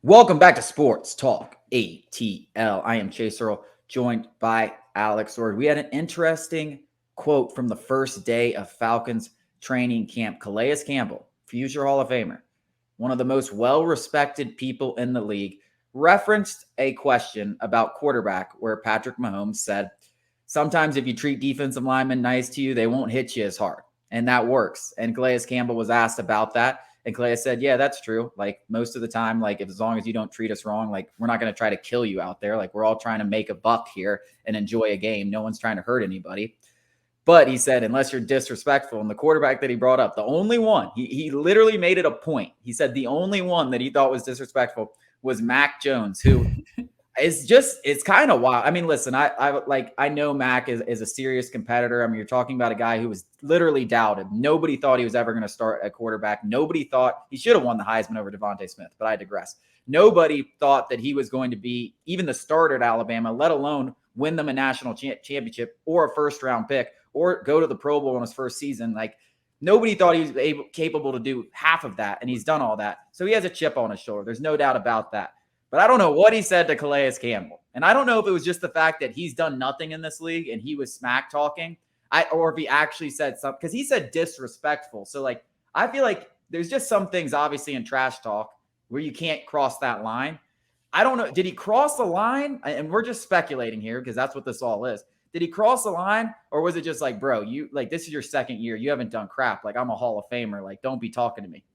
Welcome back to Sports Talk ATL. I am Chase Earl, joined by Alex Ord. We had an interesting quote from the first day of Falcons training camp. Calais Campbell, future Hall of Famer, one of the most well-respected people in the league, referenced a question about quarterback where Patrick Mahomes said, sometimes if you treat defensive linemen nice to you, they won't hit you as hard. And that works. And Calais Campbell was asked about that. And Calais said, yeah, that's true. Like most of the time, like if, as long as you don't treat us wrong, like we're not going to try to kill you out there. Like we're all trying to make a buck here and enjoy a game. No one's trying to hurt anybody. But he said, unless you're disrespectful, and the quarterback that he brought up, the only one, he literally made it a point. He said the only one that he thought was disrespectful was Mac Jones, who it's kind of wild. I mean, listen, I know Mac is a serious competitor. I mean, you're talking about a guy who was literally doubted. Nobody thought he was ever going to start at quarterback. Nobody thought he should have won the Heisman over Devontae Smith, but I digress. Nobody thought that he was going to be even the starter at Alabama, let alone win them a national championship or a first-round pick or go to the Pro Bowl in his first season. Like nobody thought he was capable to do half of that, and he's done all that. So he has a chip on his shoulder. There's no doubt about that. But I don't know what he said to Calais Campbell. And I don't know if it was just the fact that he's done nothing in this league and he was smack talking, or if he actually said something, because he said disrespectful. So, like, I feel like there's just some things, obviously, in trash talk where you can't cross that line. I don't know. Did he cross the line? And we're just speculating here because that's what this all is. Did he cross the line, or was it just like, bro, you like this is your second year. You haven't done crap. Like, I'm a Hall of Famer. Like, don't be talking to me.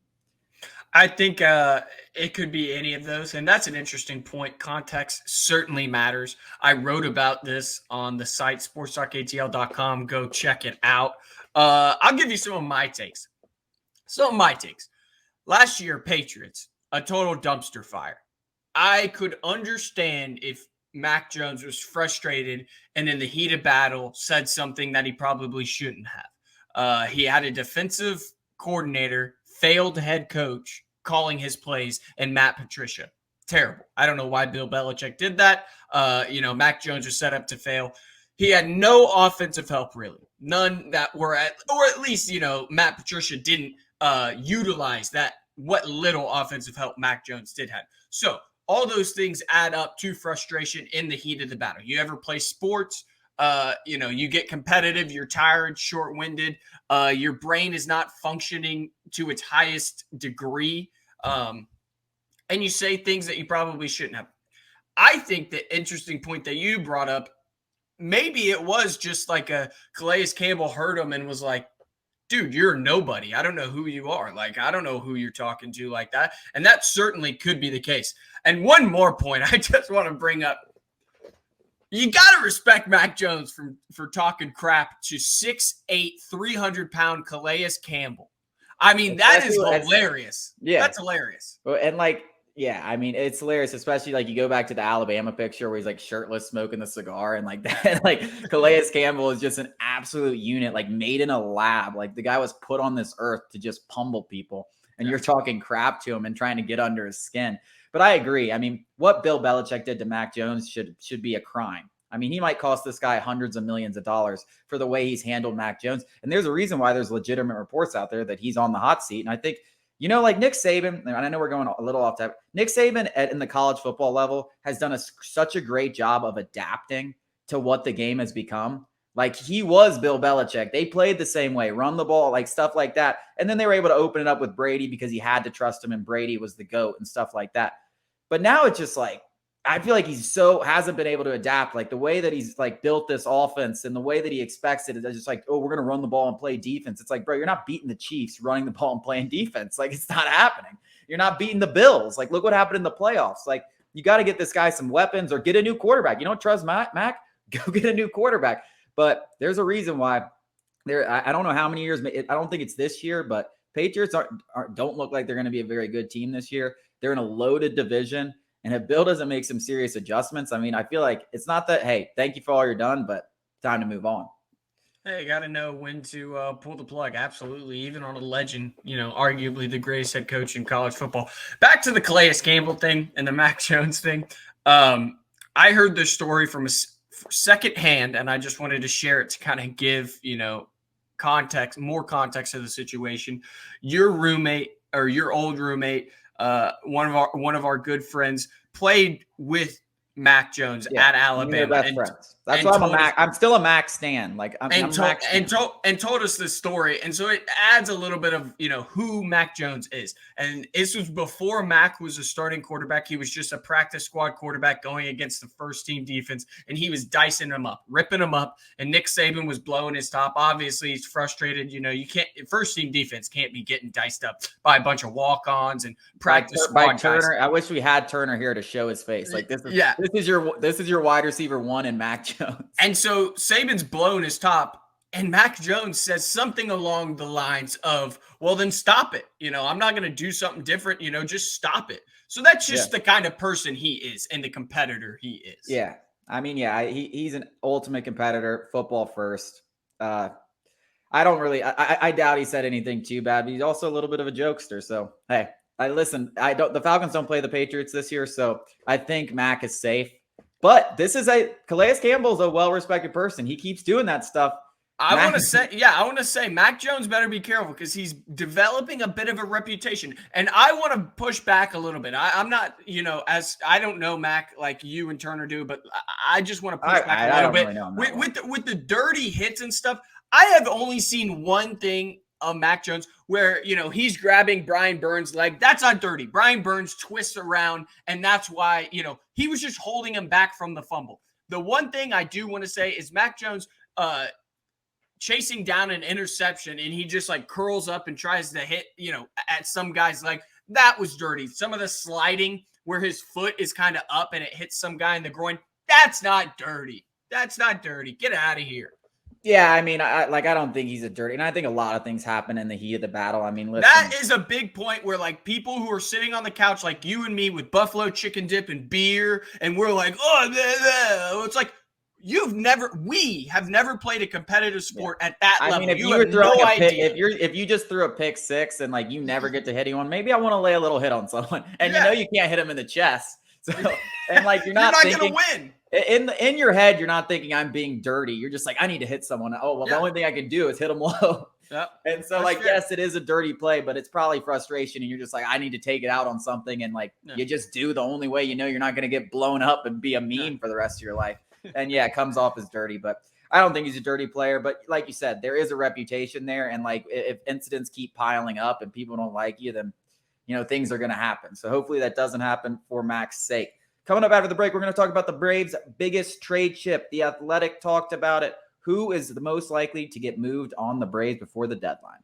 I think it could be any of those, and that's an interesting point. Context certainly matters. I wrote about this on the site, sportstalkatl.com. Go check it out. I'll give you some of my takes. Last year, Patriots, a total dumpster fire. I could understand if Mac Jones was frustrated and in the heat of battle said something that he probably shouldn't have. He had a defensive coordinator, failed head coach calling his plays, and Matt Patricia. Terrible. I don't know why Bill Belichick did that. Mac Jones was set up to fail. He had no offensive help, really. None that were or at least, Matt Patricia didn't utilize that, what little offensive help Mac Jones did have. So all those things add up to frustration in the heat of the battle. You ever play sports? You get competitive, you're tired, short-winded, your brain is not functioning to its highest degree, and you say things that you probably shouldn't have. I think the interesting point that you brought up, maybe it was just like a Calais Campbell heard him and was like, dude, you're nobody. I don't know who you are. Like, I don't know who you're talking to like that. And that certainly could be the case. And one more point I just want to bring up. You got to respect Mac Jones for talking crap to 6'8", 300-pound Calais Campbell. I mean, that is hilarious. Yeah. That's hilarious. And I mean, it's hilarious, especially like you go back to the Alabama picture where he's like shirtless smoking the cigar and like that. Like Calais Campbell is just an absolute unit, like made in a lab. Like the guy was put on this earth to just pummel people. And you're talking crap to him and trying to get under his skin. But I agree. I mean, what Bill Belichick did to Mac Jones should be a crime. I mean, he might cost this guy hundreds of millions of dollars for the way he's handled Mac Jones. And there's a reason why there's legitimate reports out there that he's on the hot seat. And I think, like Nick Saban, and I know we're going a little off topic. Nick Saban in the college football level has done such a great job of adapting to what the game has become. Like he was Bill Belichick. They played the same way, run the ball, like stuff like that. And then they were able to open it up with Brady because he had to trust him and Brady was the GOAT and stuff like that. But now it's just like, I feel like hasn't been able to adapt. Like the way that he's like built this offense and the way that he expects it is just like, oh, we're going to run the ball and play defense. It's like, bro, you're not beating the Chiefs running the ball and playing defense. Like it's not happening. You're not beating the Bills. Like look what happened in the playoffs. Like you got to get this guy some weapons or get a new quarterback. You don't trust Mac? Go get a new quarterback. But there's a reason why I don't know how many years. I don't think it's this year, but Patriots don't look like they're going to be a very good team this year. They're in a loaded division. And if Bill doesn't make some serious adjustments, I mean, I feel like it's not that, hey, thank you for all you're done, but time to move on. Hey, you got to know when to pull the plug. Absolutely. Even on a legend, arguably the greatest head coach in college football. Back to the Calais Campbell thing and the Mac Jones thing. I heard this story from a second hand, and I just wanted to share it to kind of give, more context to the situation. Your roommate or your old roommate one of our good friends, played with Mac Jones Yeah, at Alabama. they're best friends. That's why I'm still a Mac stan. Like I'm a Mac stan. And told us this story. And so it adds a little bit of, who Mac Jones is. And this was before Mac was a starting quarterback. He was just a practice squad quarterback going against the first team defense. And he was dicing them up, ripping them up. And Nick Saban was blowing his top. Obviously, he's frustrated. You can't, first team defense can't be getting diced up by a bunch of walk-ons and practice squad Turner. guys. I wish we had Turner here to show his face. Like this is your wide receiver one in Mac Jones. And so Saban's blown his top, and Mac Jones says something along the lines of, well, then stop it. I'm not going to do something different, just stop it. So that's just the kind of person he is and the competitor he is. Yeah. I mean, he's an ultimate competitor, football first. I doubt he said anything too bad, but he's also a little bit of a jokester. So, hey, the Falcons don't play the Patriots this year, so I think Mac is safe. But Calais Campbell's a well-respected person. He keeps doing that stuff. I want to say Mac Jones better be careful because he's developing a bit of a reputation. And I want to push back a little bit. I'm not, as I don't know Mac like you and Turner do, but I just want to push back a little bit. Really with the dirty hits and stuff, I have only seen one thing of Mac Jones where, he's grabbing Brian Burns' leg. That's not dirty. Brian Burns twists around, and that's why, he was just holding him back from the fumble. The one thing I do want to say is Mac Jones chasing down an interception, and he just like curls up and tries to hit, at some guy's leg. That was dirty. Some of the sliding where his foot is kind of up and it hits some guy in the groin. That's not dirty. That's not dirty. Get out of here. Yeah, I mean, I don't think he's a dirty, and I think a lot of things happen in the heat of the battle. I mean, listen. That is a big point where like people who are sitting on the couch, like you and me with buffalo chicken dip and beer, and we're like, oh, blah, blah. It's like we have never played a competitive sport at that level. I mean, if you have no idea. If you just threw a pick six and like you never get to hit anyone, maybe I want to lay a little hit on someone, and you can't hit him in the chest. So and like you're not going to win. In your head, you're not thinking I'm being dirty. You're just like, I need to hit someone. Oh, well, the only thing I can do is hit them low. Yep. And so, yes, it is a dirty play, but it's probably frustration. And you're just like, I need to take it out on something. And you just do the only way you're not going to get blown up and be a meme for the rest of your life. And it comes off as dirty. But I don't think he's a dirty player. But like you said, there is a reputation there. And like if incidents keep piling up and people don't like you, then, things are going to happen. So hopefully that doesn't happen for Mac's sake. Coming up after the break, we're going to talk about the Braves' biggest trade chip. The Athletic talked about it. Who is the most likely to get moved on the Braves before the deadline?